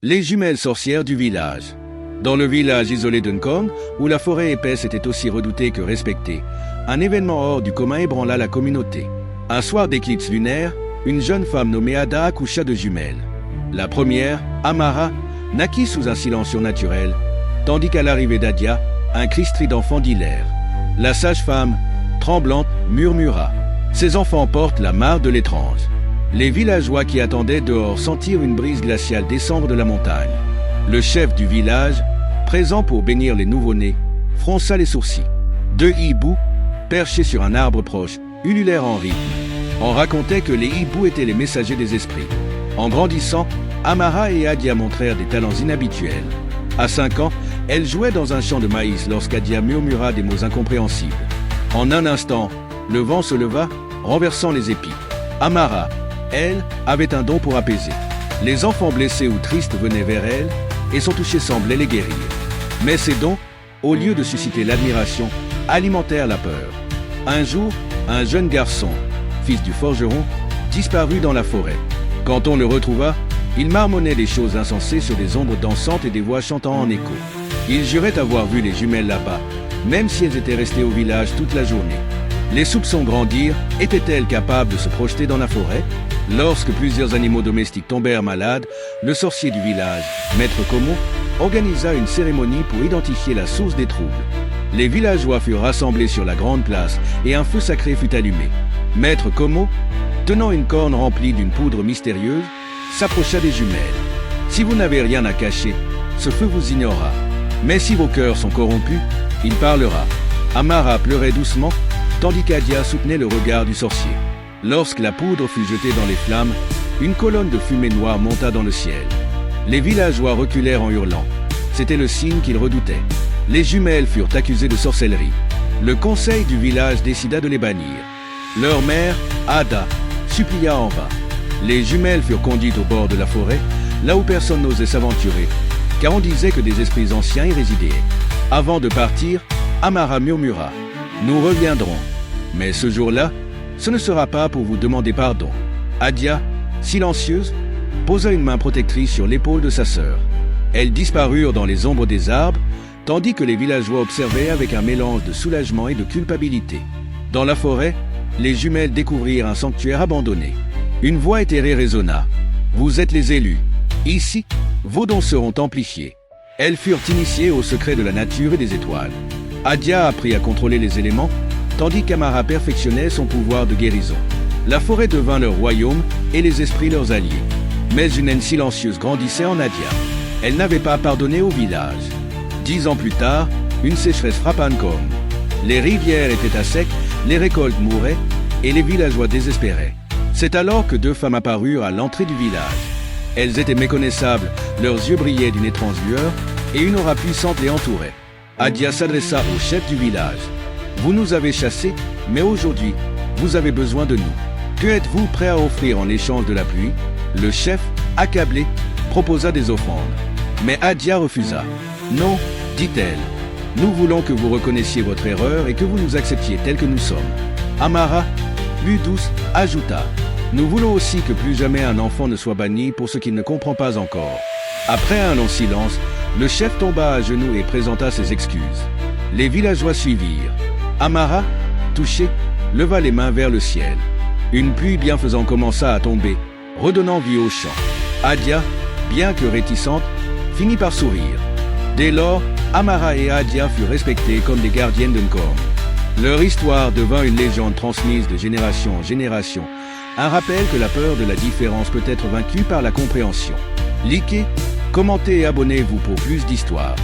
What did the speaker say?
Les jumelles sorcières du village. Dans le village isolé d'Uncombe, où la forêt épaisse était aussi redoutée que respectée, un événement hors du commun ébranla la communauté. Un soir d'éclipse lunaire, une jeune femme nommée Ada accoucha de jumelles. La première, Amara, naquit sous un silence surnaturel, tandis qu'à l'arrivée d'Adia, un cri strident fendit l'air. La sage-femme, tremblante, murmura « Ces enfants portent la marque de l'étrange ». Les villageois qui attendaient dehors sentirent une brise glaciale descendre de la montagne. Le chef du village, présent pour bénir les nouveau-nés, fronça les sourcils. Deux hiboux, perchés sur un arbre proche, ululèrent en rythme. On racontait que les hiboux étaient les messagers des esprits. En grandissant, Amara et Adia montrèrent des talents inhabituels. À 5 ans, elle jouait dans un champ de maïs lorsqu'Adia murmura des mots incompréhensibles. En un instant, le vent se leva, renversant les épis. Amara, elle, avait un don pour apaiser. Les enfants blessés ou tristes venaient vers elle, et son toucher semblait les guérir. Mais ces dons, au lieu de susciter l'admiration, alimentèrent la peur. Un jour, un jeune garçon, fils du forgeron, disparut dans la forêt. Quand on le retrouva, il marmonnait des choses insensées sur des ombres dansantes et des voix chantant en écho. Il jurait avoir vu les jumelles là-bas, même si elles étaient restées au village toute la journée. Les soupçons grandirent. Étaient-elles capables de se projeter dans la forêt? Lorsque plusieurs animaux domestiques tombèrent malades, le sorcier du village, Maître Como, organisa une cérémonie pour identifier la source des troubles. Les villageois furent rassemblés sur la grande place et un feu sacré fut allumé. Maître Como, tenant une corne remplie d'une poudre mystérieuse, s'approcha des jumelles. Si vous n'avez rien à cacher, ce feu vous ignorera. Mais si vos cœurs sont corrompus, il parlera. Amara pleurait doucement, tandis qu'Adia soutenait le regard du sorcier. Lorsque la poudre fut jetée dans les flammes, une colonne de fumée noire monta dans le ciel. Les villageois reculèrent en hurlant. C'était le signe qu'ils redoutaient. Les jumelles furent accusées de sorcellerie. Le conseil du village décida de les bannir. Leur mère, Ada, supplia en vain. Les jumelles furent conduites au bord de la forêt, là où personne n'osait s'aventurer, car on disait que des esprits anciens y résidaient. Avant de partir, Amara murmura « Nous reviendrons. Mais ce jour-là, ce ne sera pas pour vous demander pardon. » Adia, silencieuse, posa une main protectrice sur l'épaule de sa sœur. Elles disparurent dans les ombres des arbres, tandis que les villageois observaient avec un mélange de soulagement et de culpabilité. Dans la forêt, les jumelles découvrirent un sanctuaire abandonné. Une voix éthérée résonna. « Vous êtes les élus. Ici, vos dons seront amplifiés. » Elles furent initiées au secret de la nature et des étoiles. Adia apprit à contrôler les éléments, tandis qu'Amara perfectionnait son pouvoir de guérison. La forêt devint leur royaume et les esprits leurs alliés. Mais une haine silencieuse grandissait en Adia. Elle n'avait pas pardonné au village. 10 ans plus tard, une sécheresse frappa Uncombe. Les rivières étaient à sec, les récoltes mouraient et les villageois désespéraient. C'est alors que 2 femmes apparurent à l'entrée du village. Elles étaient méconnaissables, leurs yeux brillaient d'une étrange lueur et une aura puissante les entourait. Adia s'adressa au chef du village. « Vous nous avez chassés, mais aujourd'hui, vous avez besoin de nous. Que êtes-vous prêt à offrir en échange de la pluie ?» Le chef, accablé, proposa des offrandes. Mais Adia refusa. « Non, dit-elle. Nous voulons que vous reconnaissiez votre erreur et que vous nous acceptiez tels que nous sommes. » Amara, plus douce, ajouta. « Nous voulons aussi que plus jamais un enfant ne soit banni pour ce qu'il ne comprend pas encore. » Après un long silence, le chef tomba à genoux et présenta ses excuses. Les villageois suivirent. Amara, touchée, leva les mains vers le ciel. Une pluie bienfaisante commença à tomber, redonnant vie au champ. Adia, bien que réticente, finit par sourire. Dès lors, Amara et Adia furent respectées comme des gardiennes d'Uncombe. Leur histoire devint une légende transmise de génération en génération, un rappel que la peur de la différence peut être vaincue par la compréhension. Likez, commentez et abonnez-vous pour plus d'histoires.